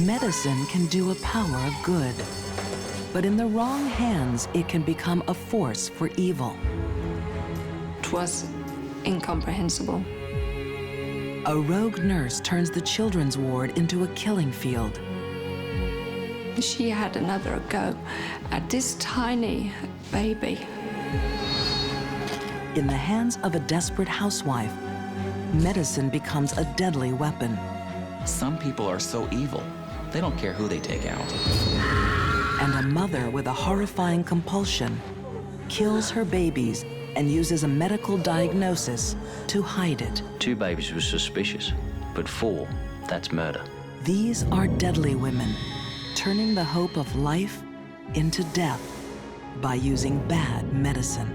Medicine can do a power of good, but in the wrong hands, it can become a force for evil. It was incomprehensible. A rogue nurse turns the children's ward into a killing field. She had another go at this tiny baby. In the hands of a desperate housewife, medicine becomes a deadly weapon. Some people are so evil, they don't care who they take out. And a mother with a horrifying compulsion kills her babies and uses a medical diagnosis to hide it. 2 babies was suspicious, but 4, that's murder. These are deadly women, turning the hope of life into death by using bad medicine.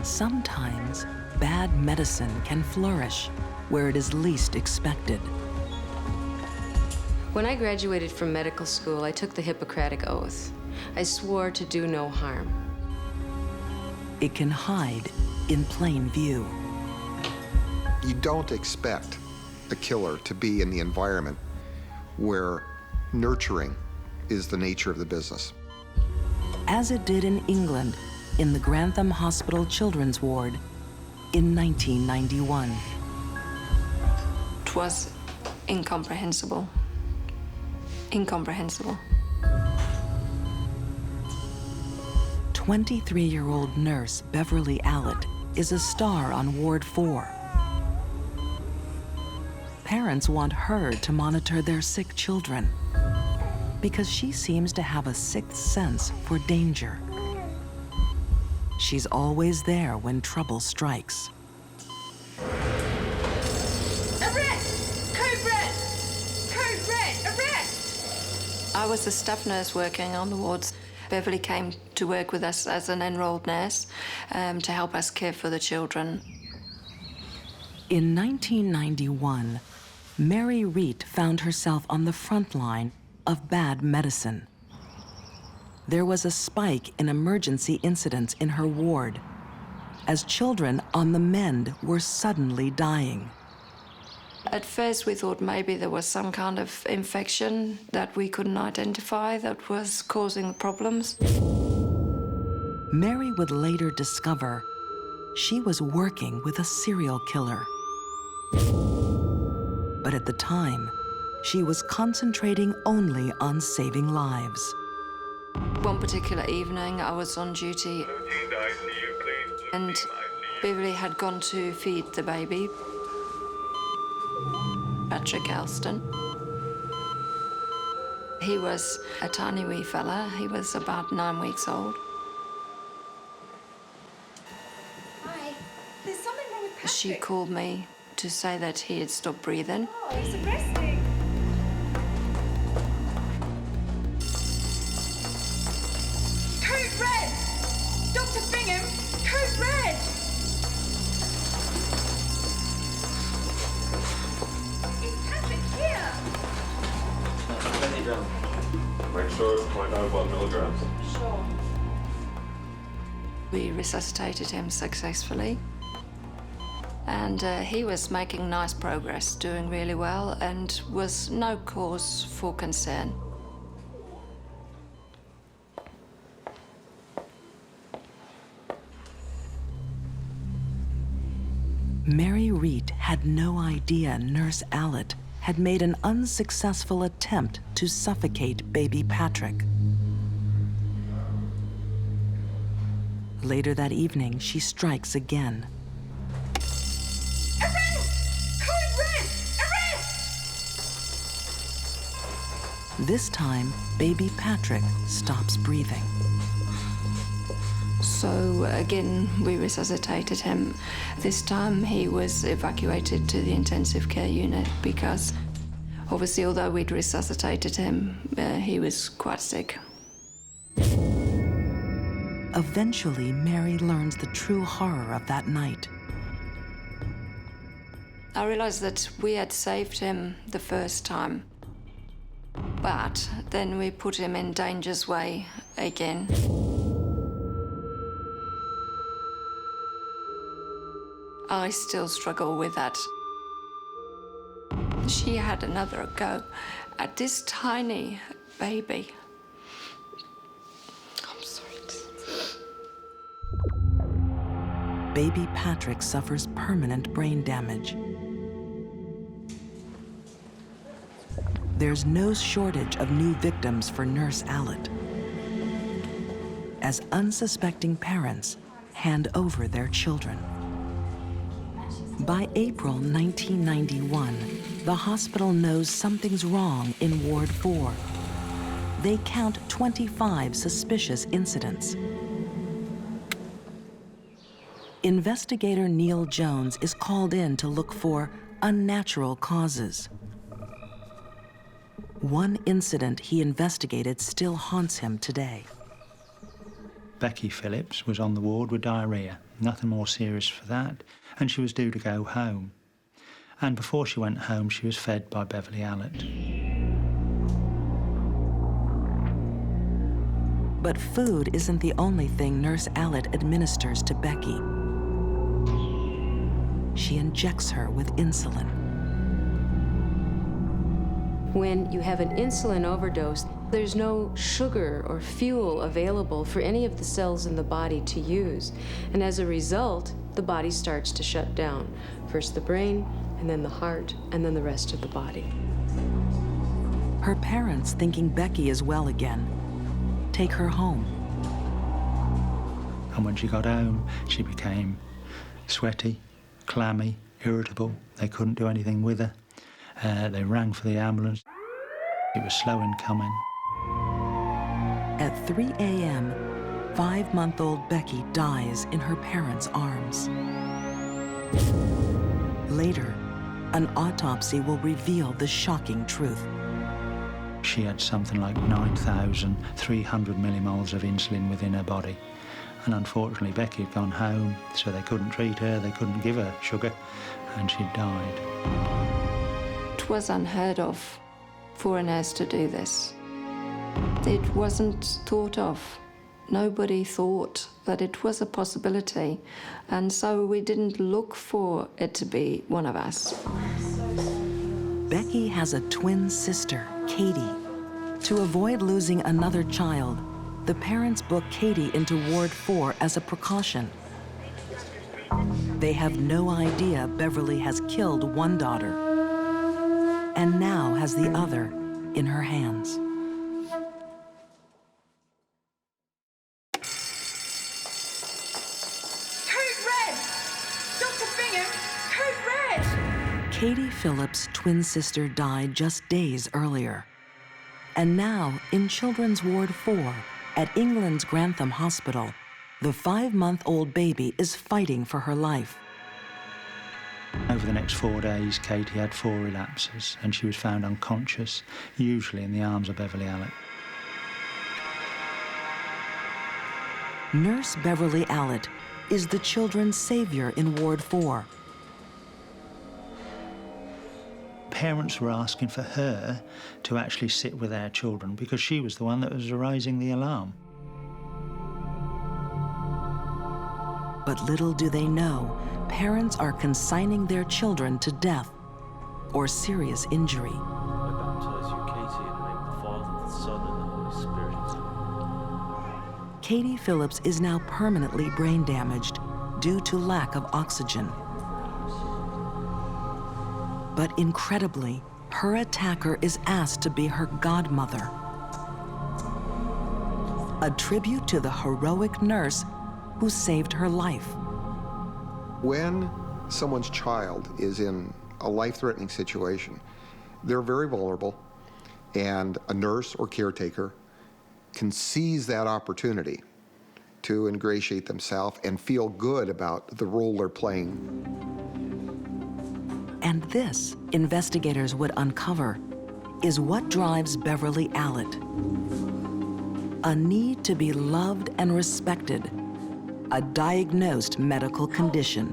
Sometimes bad medicine can flourish where it is least expected. When I graduated from medical school, I took the Hippocratic Oath. I swore to do no harm. It can hide in plain view. You don't expect a killer to be in the environment where nurturing is the nature of the business. As it did in England, in the Grantham Hospital Children's Ward in 1991. It was incomprehensible. Incomprehensible. 23-year-old nurse Beverly Allitt is a star on Ward 4. Parents want her to monitor their sick children because she seems to have a sixth sense for danger. She's always there when trouble strikes. Arrest! Code red! Code red! Arrest! I was a staff nurse working on the wards. Beverly came to work with us as an enrolled nurse to help us care for the children. In 1991, Mary Reet found herself on the front line of bad medicine. There was a spike in emergency incidents in her ward as children on the mend were suddenly dying. At first, we thought maybe there was some kind of infection that we couldn't identify that was causing the problems. Mary would later discover she was working with a serial killer. But at the time, she was concentrating only on saving lives. One particular evening, I was on duty, and Beverly had gone to feed the baby, Patrick Alston. He was a tiny wee fella. He was about 9 weeks old. Hi. There's something wrong with Patrick. She called me to say that he had stopped breathing. Oh, he's arresting. Code red! Dr. Bingham, code red! Is Patrick here? Make sure it's 0.01 milligrams. Sure. We resuscitated him successfully. And he was making nice progress, doing really well, and was no cause for concern. Mary Reet had no idea Nurse Allitt had made an unsuccessful attempt to suffocate baby Patrick. Later that evening, she strikes again. Arrest! Code red! Arrest! This time, baby Patrick stops breathing. So again, we resuscitated him. This time he was evacuated to the intensive care unit because obviously, although we'd resuscitated him, he was quite sick. Eventually, Mary learns the true horror of that night. I realized that we had saved him the first time, but then we put him in danger's way again. I still struggle with that. She had another go at this tiny baby. I'm sorry. Baby Patrick suffers permanent brain damage. There's no shortage of new victims for Nurse Allitt, as unsuspecting parents hand over their children. By April 1991, the hospital knows something's wrong in Ward 4. They count 25 suspicious incidents. Investigator Neil Jones is called in to look for unnatural causes. One incident he investigated still haunts him today. Becky Phillips was on the ward with diarrhoea. Nothing more serious for that, and she was due to go home. And before she went home, she was fed by Beverly Allitt. But food isn't the only thing Nurse Allitt administers to Becky. She injects her with insulin. When you have an insulin overdose, there's no sugar or fuel available for any of the cells in the body to use. And as a result, the body starts to shut down. First the brain, and then the heart, and then the rest of the body. Her parents, thinking Becky is well again, take her home. And when she got home, she became sweaty, clammy, irritable. They couldn't do anything with her. They rang for the ambulance. It was slow in coming. At 3 a.m., 5-month-old Becky dies in her parents' arms. Later, an autopsy will reveal the shocking truth. She had something like 9,300 millimoles of insulin within her body. And unfortunately, Becky had gone home, so they couldn't treat her, they couldn't give her sugar, and she died. It was unheard of for a nurse to do this. It wasn't thought of. Nobody thought that it was a possibility, and so we didn't look for it to be one of us. Becky has a twin sister, Katie. To avoid losing another child, the parents book Katie into Ward 4 as a precaution. They have no idea Beverly has killed one daughter and now has the other in her hands. Code red! Dr. Bingham, code red! Katie Phillips' twin sister died just days earlier. And now, in Children's Ward 4, at England's Grantham Hospital, the 5-month-old baby is fighting for her life. Over the next 4 days, Katie had 4 relapses, and she was found unconscious, usually in the arms of Beverly Allitt. Nurse Beverly Allitt is the children's savior in Ward 4. Parents were asking for her to actually sit with our children because she was the one that was raising the alarm. But little do they know, parents are consigning their children to death or serious injury. I baptize you, Katie, in the name of the Father, the Son, and the Holy Spirit. Katie Phillips is now permanently brain damaged due to lack of oxygen. But incredibly, her attacker is asked to be her godmother. A tribute to the heroic nurse who saved her life. When someone's child is in a life-threatening situation, they're very vulnerable, and a nurse or caretaker can seize that opportunity to ingratiate themselves and feel good about the role they're playing. And this, investigators would uncover, is what drives Beverly Allitt. A need to be loved and respected, a diagnosed medical condition.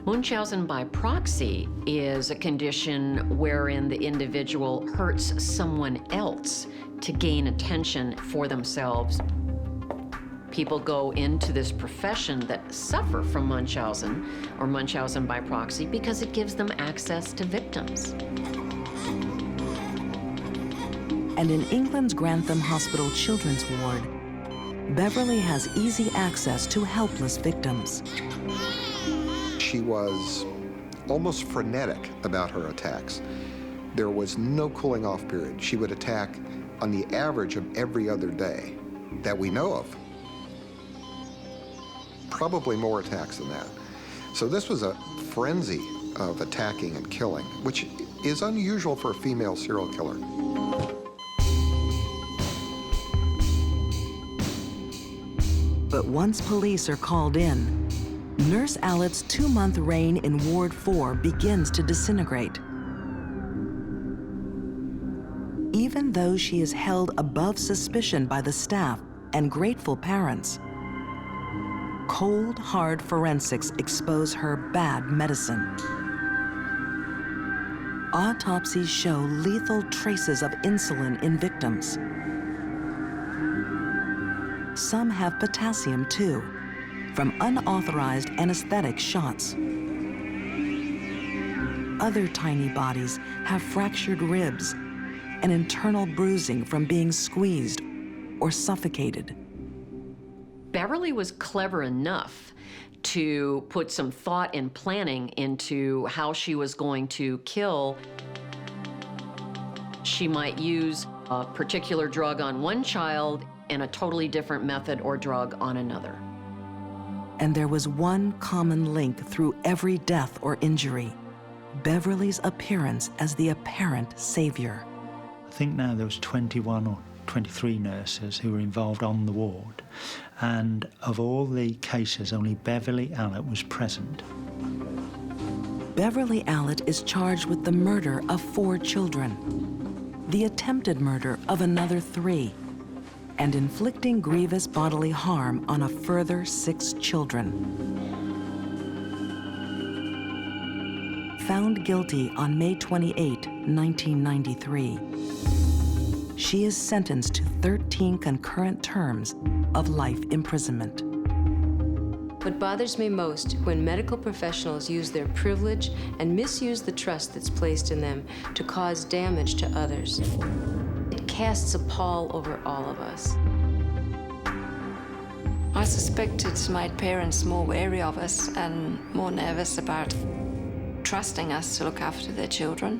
Munchausen by proxy is a condition wherein the individual hurts someone else to gain attention for themselves. people go into this profession that suffer from Munchausen or Munchausen by proxy because it gives them access to victims. And in England's Grantham Hospital Children's Ward, Beverly has easy access to helpless victims. She was almost frenetic about her attacks. There was no cooling off period. She would attack on the average of every other day that we know of. Probably more attacks than that. So this was a frenzy of attacking and killing, which is unusual for a female serial killer. But once police are called in, Nurse Allitt's 2-month reign in Ward 4 begins to disintegrate. Even though she is held above suspicion by the staff and grateful parents, cold, hard forensics expose her bad medicine. Autopsies show lethal traces of insulin in victims. Some have potassium too, from unauthorized anesthetic shots. Other tiny bodies have fractured ribs and internal bruising from being squeezed or suffocated. Beverly was clever enough to put some thought and planning into how she was going to kill. She might use a particular drug on one child and a totally different method or drug on another. And there was one common link through every death or injury: Beverly's appearance as the apparent savior. I think now there was 21 or 23 nurses who were involved on the ward, and of all the cases, only Beverly Allitt was present. Beverly Allitt is charged with the murder of 4 children, the attempted murder of another 3, and inflicting grievous bodily harm on a further 6 children. Found guilty on May 28, 1993, she is sentenced to 13 concurrent terms of life imprisonment. What bothers me most when medical professionals use their privilege and misuse the trust that's placed in them to cause damage to others. It casts a pall over all of us. I suspect it's made parents more wary of us and more nervous about trusting us to look after their children.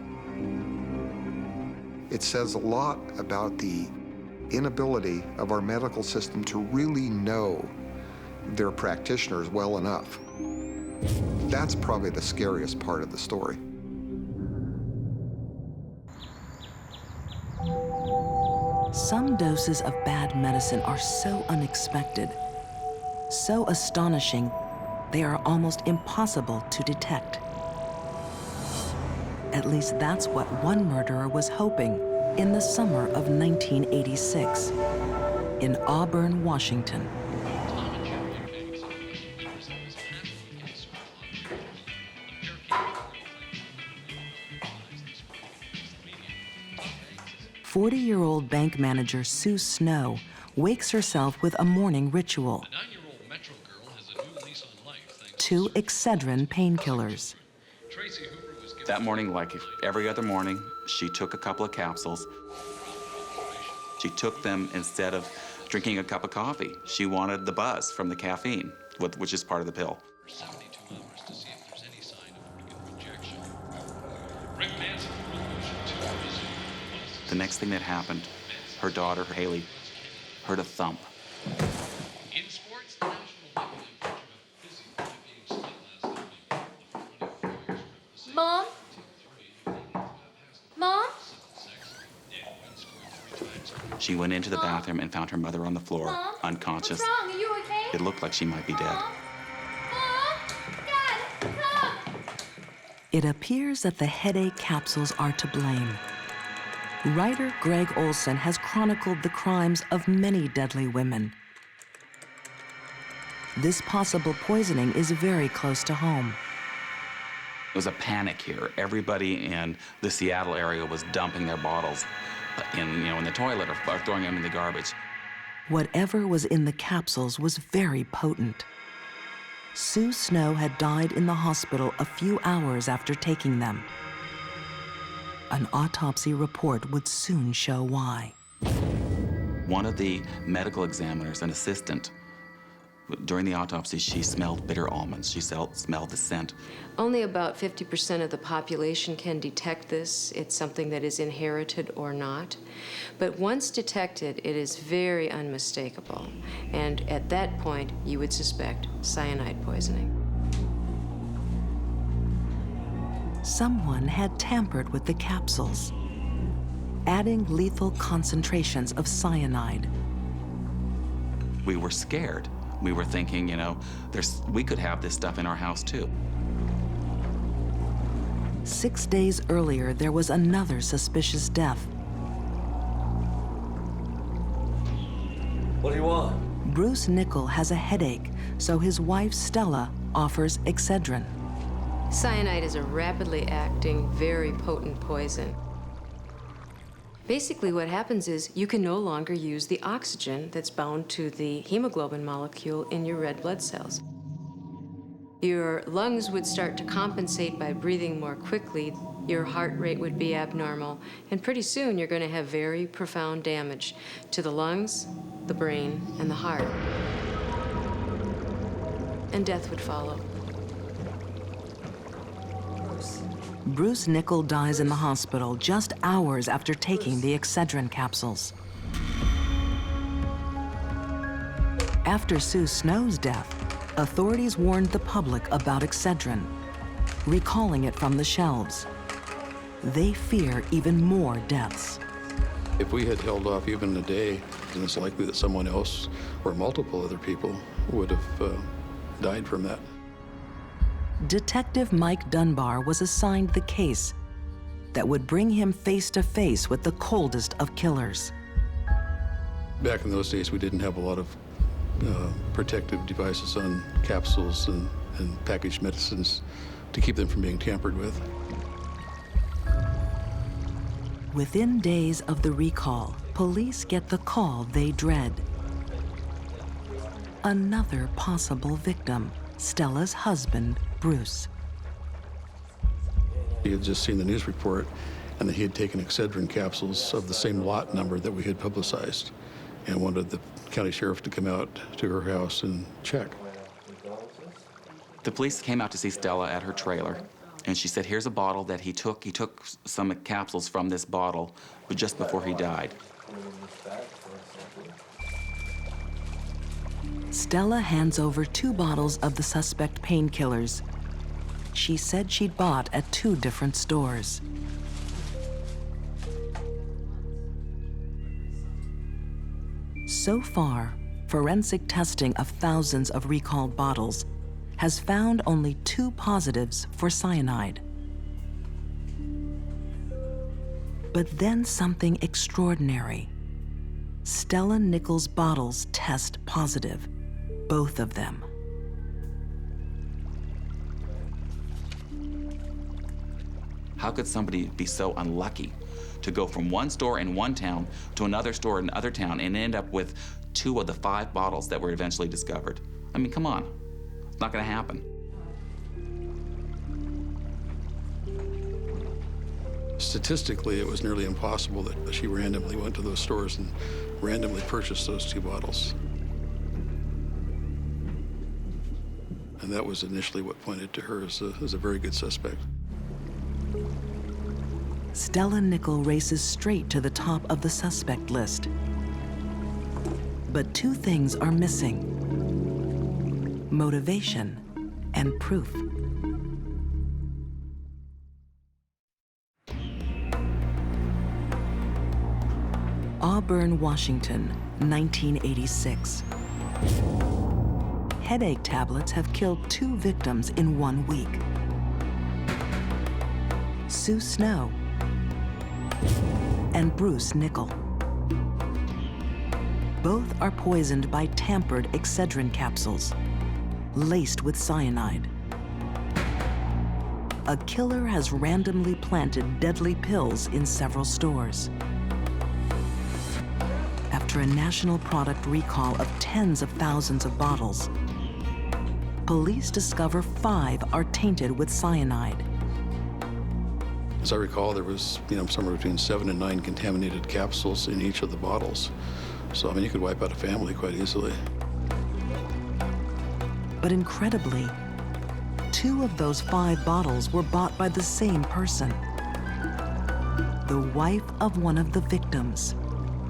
It says a lot about the inability of our medical system to really know their practitioners well enough. That's probably the scariest part of the story. Some doses of bad medicine are so unexpected, so astonishing, they are almost impossible to detect. At least that's what one murderer was hoping in the summer of 1986 in Auburn, Washington. 40-year-old bank manager Sue Snow wakes herself with a morning ritual. 2 Excedrin painkillers. That morning, like every other morning, she took a couple of capsules. She took them instead of drinking a cup of coffee. She wanted the buzz from the caffeine, which is part of the pill. The next thing that happened, her daughter, Haley, heard a thump. In sports, the national Mom? Mom? She went into the bathroom and found her mother on the floor, Mom? unconscious. What's wrong? Are you okay? It looked like she might be dead. Mom? Dad, come! It appears that the headache capsules are to blame. Writer Greg Olson has chronicled the crimes of many deadly women. This possible poisoning is very close to home. It was a panic here. Everybody in the Seattle area was dumping their bottles in the toilet or throwing them in the garbage. Whatever was in the capsules was very potent. Sue Snow had died in the hospital a few hours after taking them. An autopsy report would soon show why. One of the medical examiners, an assistant, during the autopsy, she smelled bitter almonds. She smelled the scent. Only about 50% of the population can detect this. It's something that is inherited or not. But once detected, it is very unmistakable. And at that point, you would suspect cyanide poisoning. Someone had tampered with the capsules, adding lethal concentrations of cyanide. We were scared. We were thinking, you know, we could have this stuff in our house too. 6 days earlier, there was another suspicious death. What do you want? Bruce Nickel has a headache, so his wife Stella offers Excedrin. Cyanide is a rapidly acting, very potent poison. Basically, what happens is you can no longer use the oxygen that's bound to the hemoglobin molecule in your red blood cells. Your lungs would start to compensate by breathing more quickly. Your heart rate would be abnormal, and pretty soon you're going to have very profound damage to the lungs, the brain, and the heart. And death would follow. Bruce Nickel dies in the hospital just hours after taking the Excedrin capsules. After Sue Snow's death, authorities warned the public about Excedrin, recalling it from the shelves. They fear even more deaths. If we had held off even a day, then it's likely that someone else or multiple other people would have died from that. Detective Mike Dunbar was assigned the case that would bring him face to face with the coldest of killers. Back in those days, we didn't have a lot of protective devices on capsules and packaged medicines to keep them from being tampered with. Within days of the recall, police get the call they dread. Another possible victim, Stella's husband, Bruce. He had just seen the news report and that he had taken Excedrin capsules of the same lot number that we had publicized and wanted the county sheriff to come out to her house and check. The police came out to see Stella at her trailer, and she said, here's a bottle that he took. He took some capsules from this bottle, but just before he died. Stella hands over 2 bottles of the suspect painkillers. She said she'd bought at 2 different stores. So far, forensic testing of thousands of recalled bottles has found only 2 positives for cyanide. But then something extraordinary. Stella Nickel's bottles test positive, both of them. How could somebody be so unlucky to go from one store in one town to another store in another town and end up with 2 of the 5 bottles that were eventually discovered? I mean, come on. It's not going to happen. Statistically, it was nearly impossible that she randomly went to those stores and randomly purchased those 2 bottles. And that was initially what pointed to her as a very good suspect. Stella Nickel races straight to the top of the suspect list. But 2 things are missing: motivation and proof. Auburn, Washington, 1986. Headache tablets have killed 2 victims in 1 week. Sue Snow and Bruce Nickel. Both are poisoned by tampered Excedrin capsules, laced with cyanide. A killer has randomly planted deadly pills in several stores. After after a national product recall of tens of thousands of bottles, police discover 5 are tainted with cyanide. As I recall, there was, somewhere between 7 and 9 contaminated capsules in each of the bottles. So, you could wipe out a family quite easily. But incredibly, 2 of those 5 bottles were bought by the same person. The wife of one of the victims,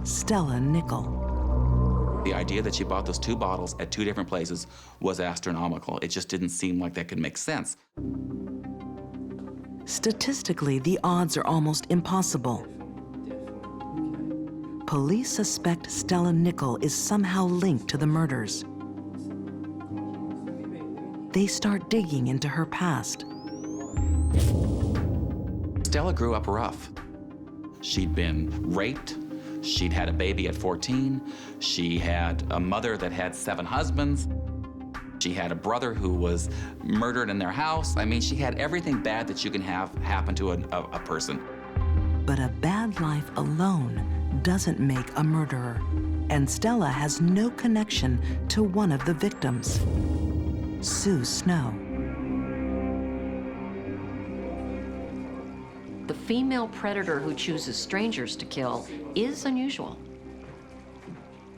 Stella Nickel. The idea that she bought those 2 bottles at 2 different places was astronomical. It just didn't seem like that could make sense. Statistically, the odds are almost impossible. Police suspect Stella Nickel is somehow linked to the murders. They start digging into her past. Stella grew up rough. She'd been raped. She'd had a baby at 14. She had a mother that had 7 husbands. She had a brother who was murdered in their house. She had everything bad that you can have happen to a person. But a bad life alone doesn't make a murderer. And Stella has no connection to one of the victims, Sue Snow. The female predator who chooses strangers to kill is unusual.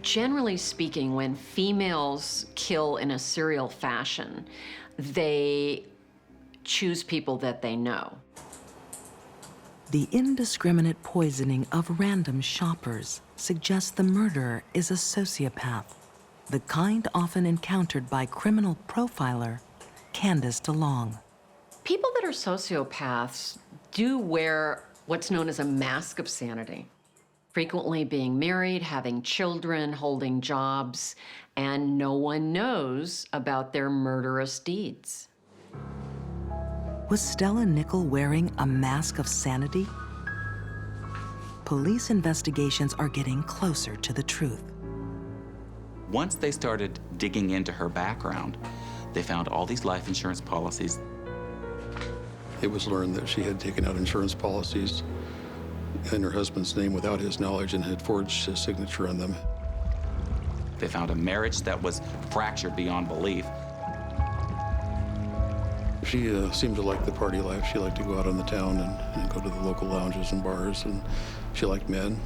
Generally speaking, when females kill in a serial fashion, they choose people that they know. The indiscriminate poisoning of random shoppers suggests the murderer is a sociopath, the kind often encountered by criminal profiler Candace DeLong. People that are sociopaths do wear what's known as a mask of sanity. Frequently being married, having children, holding jobs, and no one knows about their murderous deeds. Was Stella Nickel wearing a mask of sanity? Police investigations are getting closer to the truth. Once they started digging into her background, they found all these life insurance policies. It was learned that she had taken out insurance policies in her husband's name without his knowledge and had forged his signature on them. They found a marriage that was fractured beyond belief. She seemed to like the party life. She liked to go out on the town and go to the local lounges and bars, and she liked men.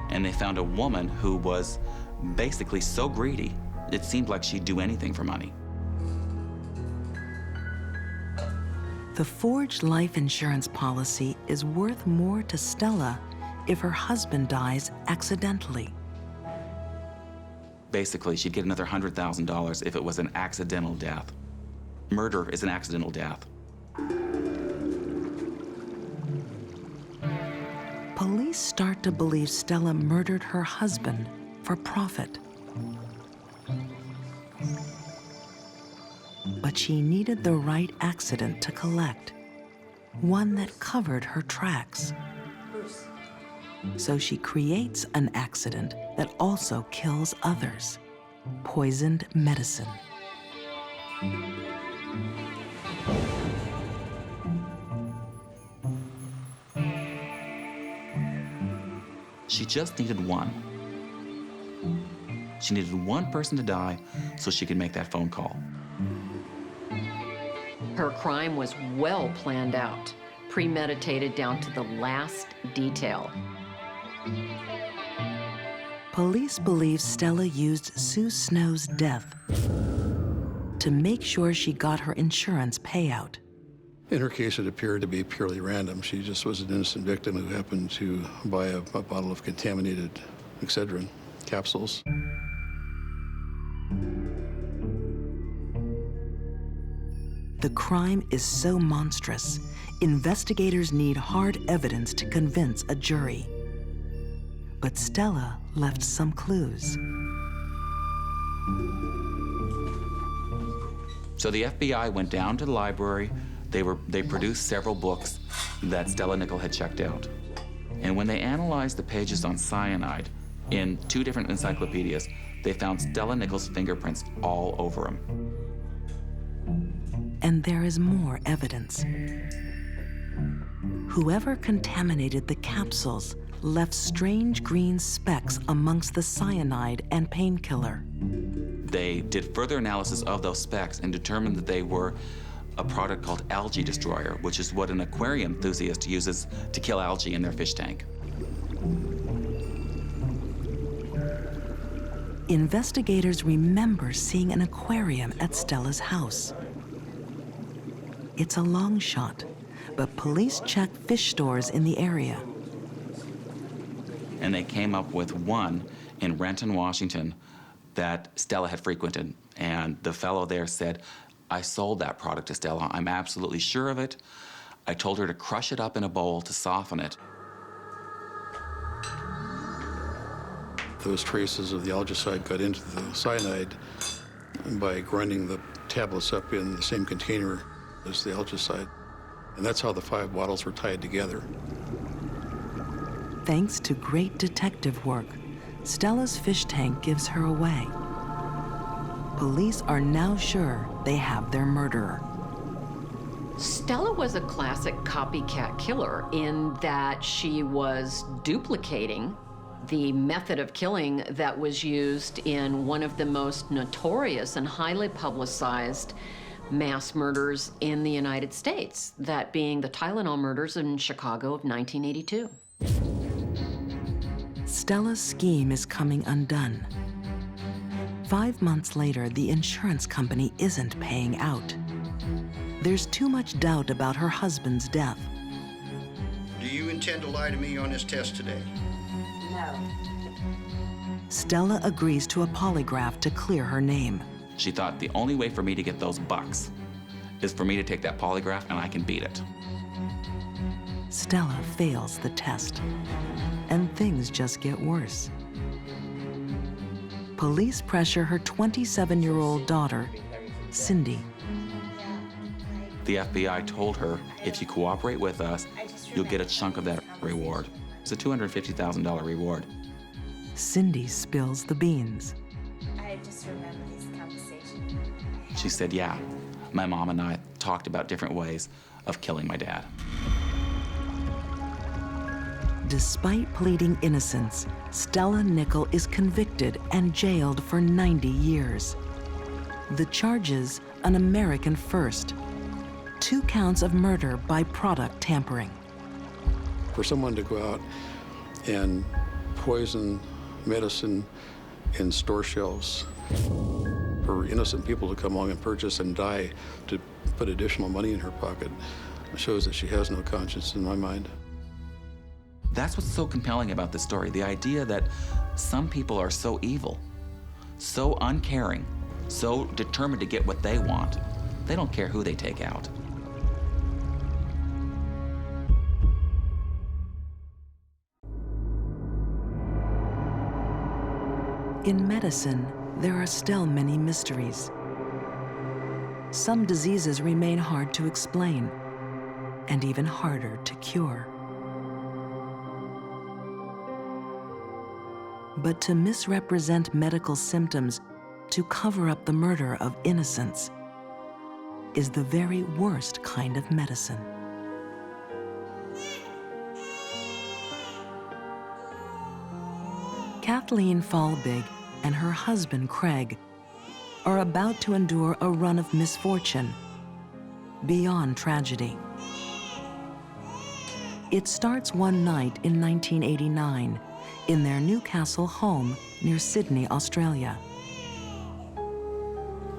And they found a woman who was basically so greedy, it seemed like she'd do anything for money. The forged life insurance policy is worth more to Stella if her husband dies accidentally. Basically, she'd get another $100,000 if it was an accidental death. Murder is an accidental death. Police start to believe Stella murdered her husband for profit. But she needed the right accident to collect, one that covered her tracks. So she creates an accident that also kills others, poisoned medicine. She just needed one. She needed one person to die so she could make that phone call. Her crime was well planned out, premeditated down to the last detail. Police believe Stella used Sue Snow's death to make sure she got her insurance payout. In her case, it appeared to be purely random. She just was an innocent victim who happened to buy a bottle of contaminated Excedrin capsules. The crime is so monstrous, investigators need hard evidence to convince a jury. But Stella left some clues. So the FBI went down to the library. They produced several books that Stella Nickel had checked out. And when they analyzed the pages on cyanide in 2 different encyclopedias, they found Stella Nickel's fingerprints all over them. And there is more evidence. Whoever contaminated the capsules left strange green specks amongst the cyanide and painkiller. They did further analysis of those specks and determined that they were a product called algae destroyer, which is what an aquarium enthusiast uses to kill algae in their fish tank. Investigators remember seeing an aquarium at Stella's house. It's a long shot, but police checked fish stores in the area. And they came up with one in Renton, Washington, that Stella had frequented. And the fellow there said, I sold that product to Stella. I'm absolutely sure of it. I told her to crush it up in a bowl to soften it. Those traces of the algicide got into the cyanide by grinding the tablets up in the same container as the algicide. And that's how the 5 bottles were tied together. Thanks to great detective work, Stella's fish tank gives her away. Police are now sure they have their murderer. Stella was a classic copycat killer in that she was duplicating the method of killing that was used in one of the most notorious and highly publicized mass murders in the United States, that being the Tylenol murders in Chicago of 1982. Stella's scheme is coming undone. 5 months later, the insurance company isn't paying out. There's too much doubt about her husband's death. Do you intend to lie to me on this test today? No. Stella agrees to a polygraph to clear her name. She thought the only way for me to get those bucks is for me to take that polygraph and I can beat it. Stella fails the test, and things just get worse. Police pressure her 27-year-old daughter, Cindy. The FBI told her, if you cooperate with us, you'll get a chunk of that reward. It's a $250,000 reward. Cindy spills the beans. I just remember this conversation. She said, yeah, my mom and I talked about different ways of killing my dad. Despite pleading innocence, Stella Nichol is convicted and jailed for 90 years. The charges, an American first. 2 counts of murder by product tampering. For someone to go out and poison medicine in store shelves, for innocent people to come along and purchase and die to put additional money in her pocket, shows that she has no conscience in my mind. That's what's so compelling about this story, the idea that some people are so evil, so uncaring, so determined to get what they want, they don't care who they take out. In medicine, there are still many mysteries. Some diseases remain hard to explain, and even harder to cure. But to misrepresent medical symptoms to cover up the murder of innocents is the very worst kind of medicine. Kathleen Falbig and her husband, Craig, are about to endure a run of misfortune beyond tragedy. It starts one night in 1989 in their Newcastle home near Sydney, Australia.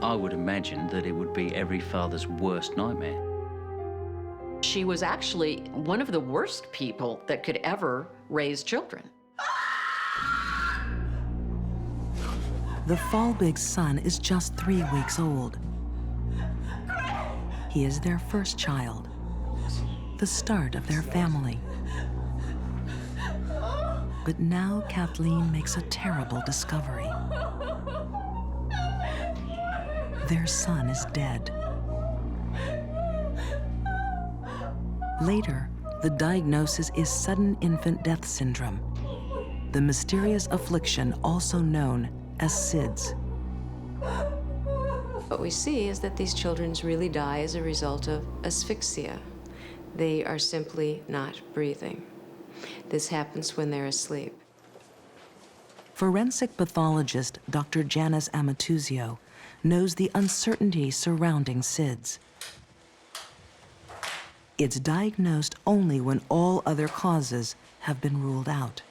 I would imagine that it would be every father's worst nightmare. She was actually one of the worst people that could ever raise children. The Falbig's son is just 3 weeks old. He is their first child, the start of their family. But now Kathleen makes a terrible discovery. Their son is dead. Later, the diagnosis is sudden infant death syndrome, the mysterious affliction also known as SIDS. What we see is that these children really die as a result of asphyxia. They are simply not breathing. This happens when they're asleep. Forensic pathologist Dr. Janice Amatuzio knows the uncertainty surrounding SIDS. It's diagnosed only when all other causes have been ruled out.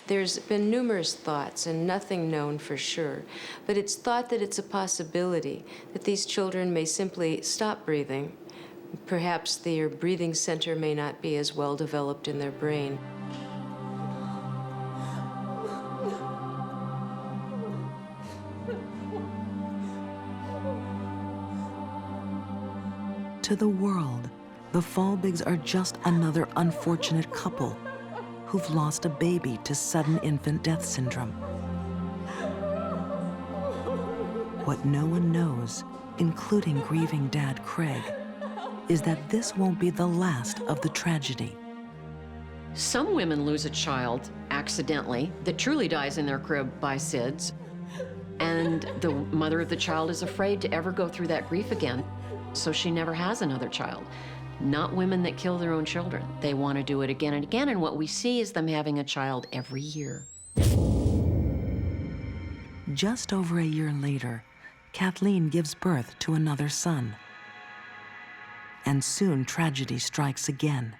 There's been numerous thoughts and nothing known for sure, but it's thought that it's a possibility that these children may simply stop breathing. Perhaps their breathing center may not be as well developed in their brain. To the world, the Falbigs are just another unfortunate couple who've lost a baby to sudden infant death syndrome. What no one knows, including grieving dad Craig, is that this won't be the last of the tragedy. Some women lose a child accidentally that truly dies in their crib by SIDS, and the mother of the child is afraid to ever go through that grief again, so she never has another child. Not women that kill their own children. They want to do it again and again, and what we see is them having a child every year. Just over a year later, Kathleen gives birth to another son. And soon tragedy strikes again.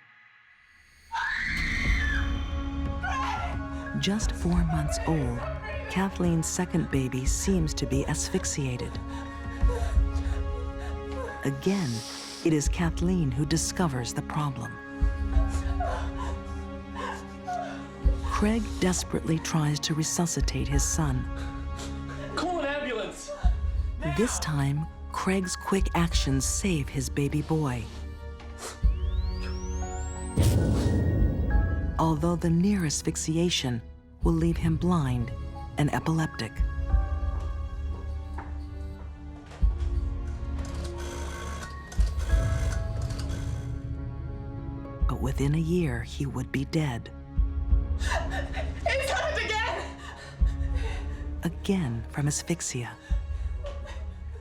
Just 4 months old, Kathleen's second baby seems to be asphyxiated. Again, it is Kathleen who discovers the problem. Craig desperately tries to resuscitate his son. Call an ambulance! This time, Craig's quick actions save his baby boy. Although the near asphyxiation will leave him blind and epileptic. But within a year, he would be dead. It's happened again! Again from asphyxia.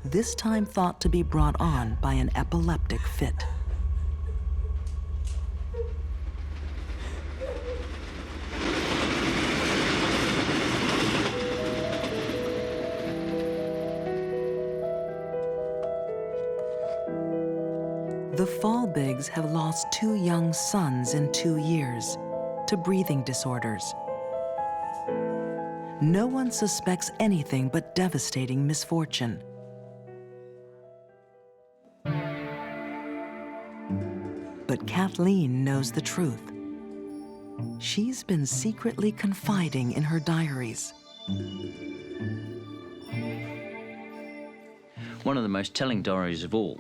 This time thought to be brought on by an epileptic fit. The Falbigs have lost 2 young sons in 2 years to breathing disorders. No one suspects anything but devastating misfortune. But Kathleen knows the truth. She's been secretly confiding in her diaries. One of the most telling diaries of all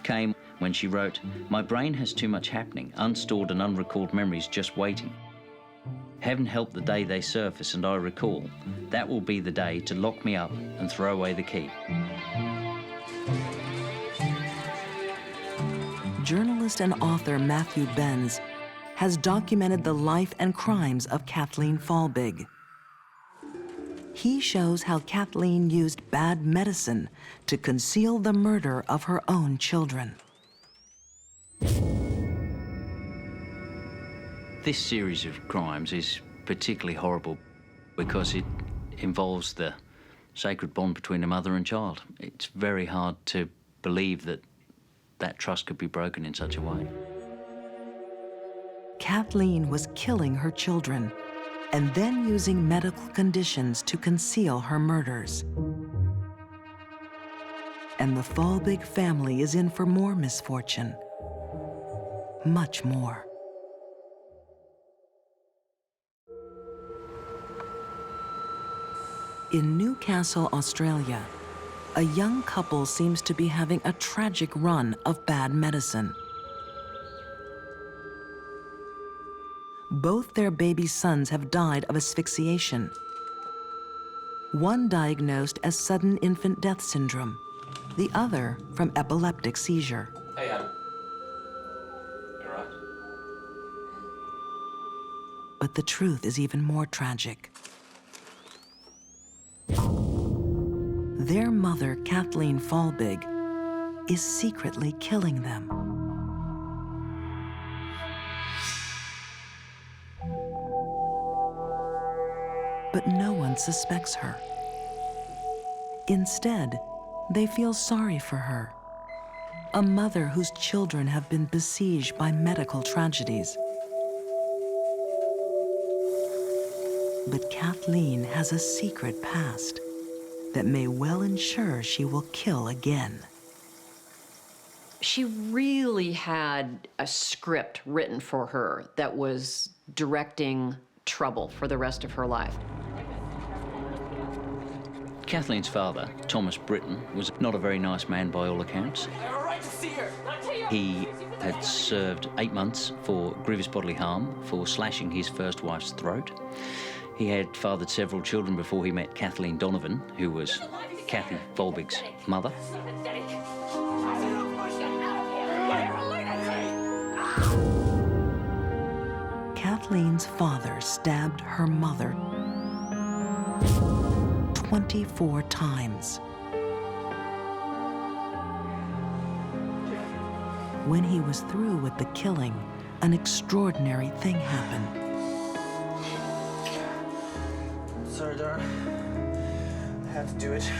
came when she wrote, "My brain has too much happening, unstored and unrecalled memories just waiting. Heaven help the day they surface and I recall. That will be the day to lock me up and throw away the key." Journalist and author Matthew Benz has documented the life and crimes of Kathleen Falbig. He shows how Kathleen used bad medicine to conceal the murder of her own children. This series of crimes is particularly horrible because it involves the sacred bond between a mother and child. It's very hard to believe that that trust could be broken in such a way. Kathleen was killing her children and then using medical conditions to conceal her murders. And the Falbig family is in for more misfortune. Much more. In Newcastle, Australia, a young couple seems to be having a tragic run of bad medicine. Both their baby sons have died of asphyxiation. One diagnosed as sudden infant death syndrome, the other from epileptic seizure. Hey, Adam. You all right? But the truth is even more tragic. Their mother, Kathleen Falbig, is secretly killing them. but no one suspects her. Instead, they feel sorry for her, a mother whose children have been besieged by medical tragedies. But Kathleen has a secret past that may well ensure she will kill again. She really had a script written for her that was directing trouble for the rest of her life. Kathleen's father, Thomas Britton, was not a very nice man by all accounts. He had served 8 months for grievous bodily harm for slashing his first wife's throat. He had fathered several children before he met Kathleen Donovan, who was Kathy Folbig's mother. Kathleen's father stabbed her mother 24 times. When he was through with the killing, an extraordinary thing happened. Sorry, darling. I had to do it.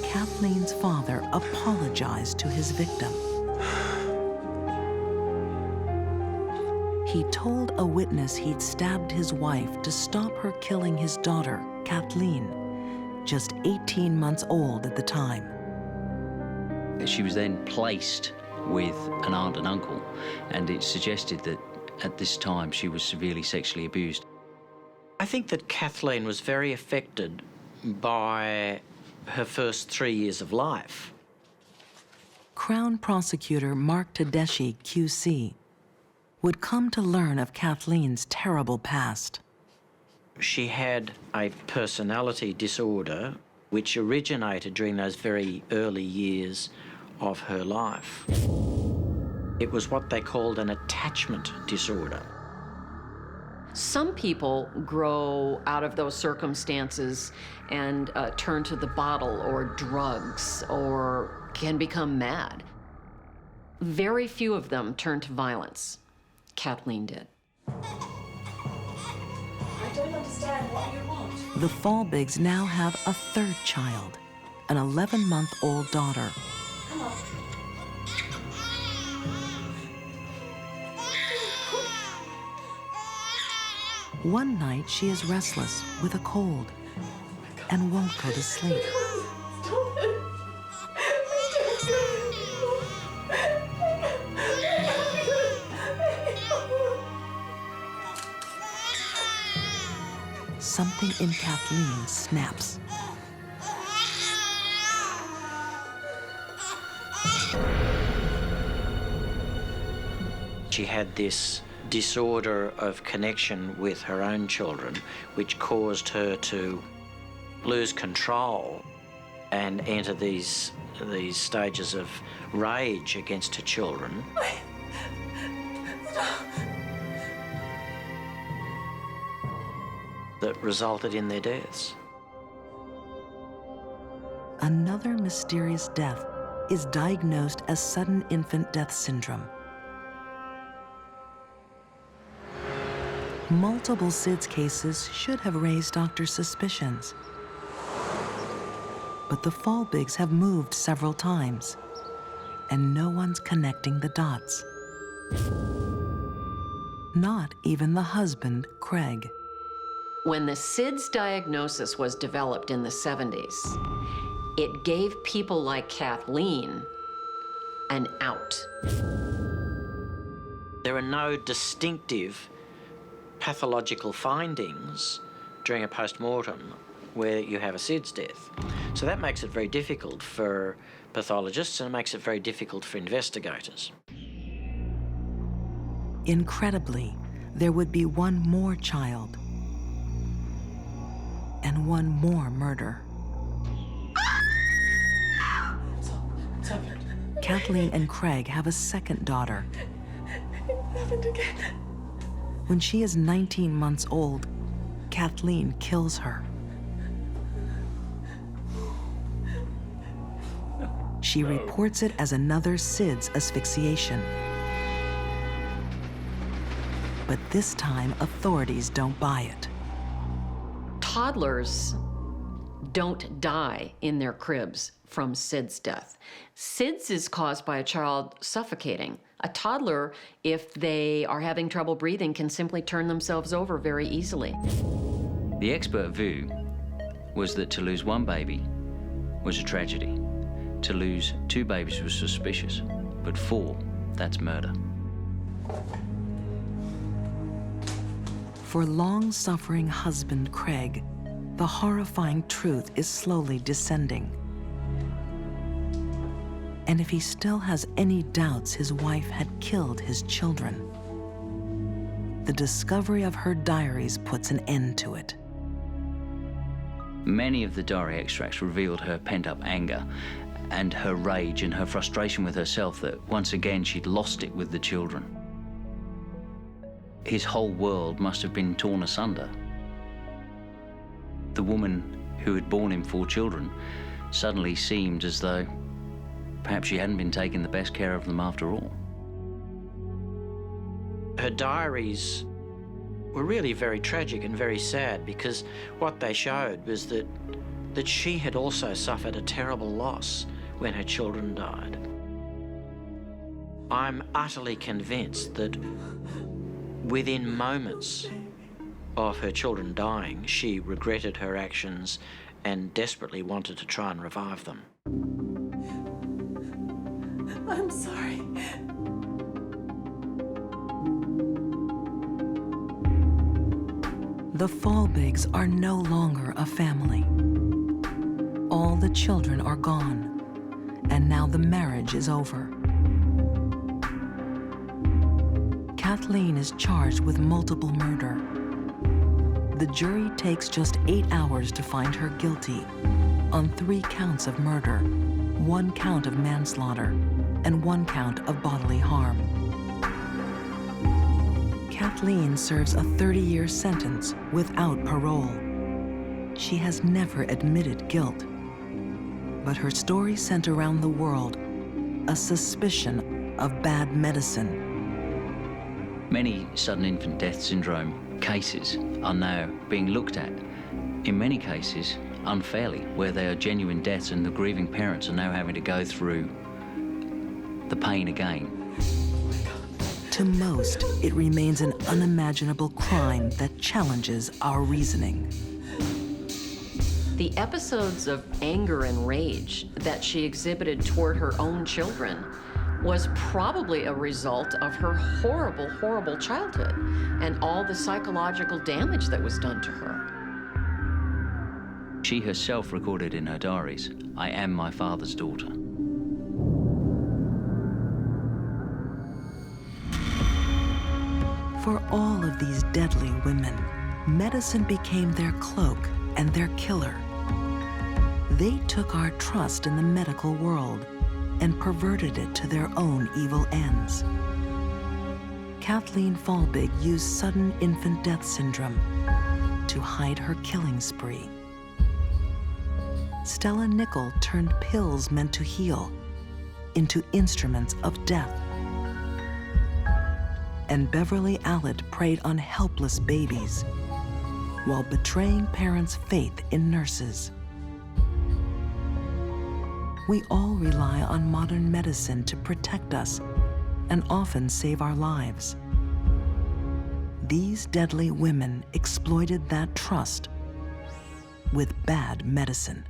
Kathleen's father apologized to his victim. He told a witness he'd stabbed his wife to stop her killing his daughter, Kathleen, just 18 months old at the time. She was then placed with an aunt and uncle, and it suggested that at this time she was severely sexually abused. I think that Kathleen was very affected by her first 3 years of life. Crown Prosecutor Mark Tedeschi, QC, would come to learn of Kathleen's terrible past. She had a personality disorder which originated during those very early years of her life. It was what they called an attachment disorder. Some people grow out of those circumstances and turn to the bottle or drugs or can become mad. Very few of them turn to violence. Kathleen did. I don't understand what you want. The Folbigs now have a third child, an 11-month-old daughter. Come on. One night, she is restless with a cold and won't go to sleep. Stop it. Something in Kathleen snaps. She had this disorder of connection with her own children, which caused her to lose control and enter these stages of rage against her children. That resulted in their deaths. Another mysterious death is diagnosed as sudden infant death syndrome. Multiple SIDS cases should have raised doctors' suspicions. But the Folbigs have moved several times, and no one's connecting the dots. Not even the husband, Craig. When the SIDS diagnosis was developed in the 70s, it gave people like Kathleen an out. There are no distinctive pathological findings during a post-mortem where you have a SIDS death. So that makes it very difficult for pathologists and it makes it very difficult for investigators. Incredibly, there would be one more child and one more murder. Kathleen and Craig have a second daughter. It happened again. When she is 19 months old, Kathleen kills her. She reports it as another SIDS asphyxiation. But this time, authorities don't buy it. toddlers don't die in their cribs from SIDS death. SIDS is caused by a child suffocating. A toddler, if they are having trouble breathing, can simply turn themselves over very easily. The expert view was that to lose one baby was a tragedy. To lose 2 babies was suspicious, but 4, that's murder. For long-suffering husband Craig, the horrifying truth is slowly descending. And if he still has any doubts his wife had killed his children, the discovery of her diaries puts an end to it. Many of the diary extracts revealed her pent-up anger and her rage and her frustration with herself that once again she'd lost it with the children. His whole world must have been torn asunder. The woman who had borne him 4 children suddenly seemed as though perhaps she hadn't been taking the best care of them after all. Her diaries were really very tragic and very sad, because what they showed was that she had also suffered a terrible loss when her children died. I'm utterly convinced that within moments of her children dying, she regretted her actions and desperately wanted to try and revive them. I'm sorry. The Falbigs are no longer a family. All the children are gone, and now the marriage is over. Kathleen is charged with multiple murder. The jury takes just 8 hours to find her guilty on 3 counts of murder, 1 count of manslaughter, and 1 count of bodily harm. Kathleen serves a 30-year sentence without parole. She has never admitted guilt, but her story sent around the world a suspicion of bad medicine. Many sudden infant death syndrome cases are now being looked at, in many cases unfairly, where they are genuine deaths and the grieving parents are now having to go through the pain again. To most, it remains an unimaginable crime that challenges our reasoning. The episodes of anger and rage that she exhibited toward her own children was probably a result of her horrible, horrible childhood and all the psychological damage that was done to her. She herself recorded in her diaries, "I am my father's daughter." For all of these deadly women, medicine became their cloak and their killer. They took our trust in the medical world and perverted it to their own evil ends. Kathleen Falbig used sudden infant death syndrome to hide her killing spree. Stella Nickel turned pills meant to heal into instruments of death. And Beverly Allitt preyed on helpless babies while betraying parents' faith in nurses. We all rely on modern medicine to protect us and often save our lives. These deadly women exploited that trust with bad medicine.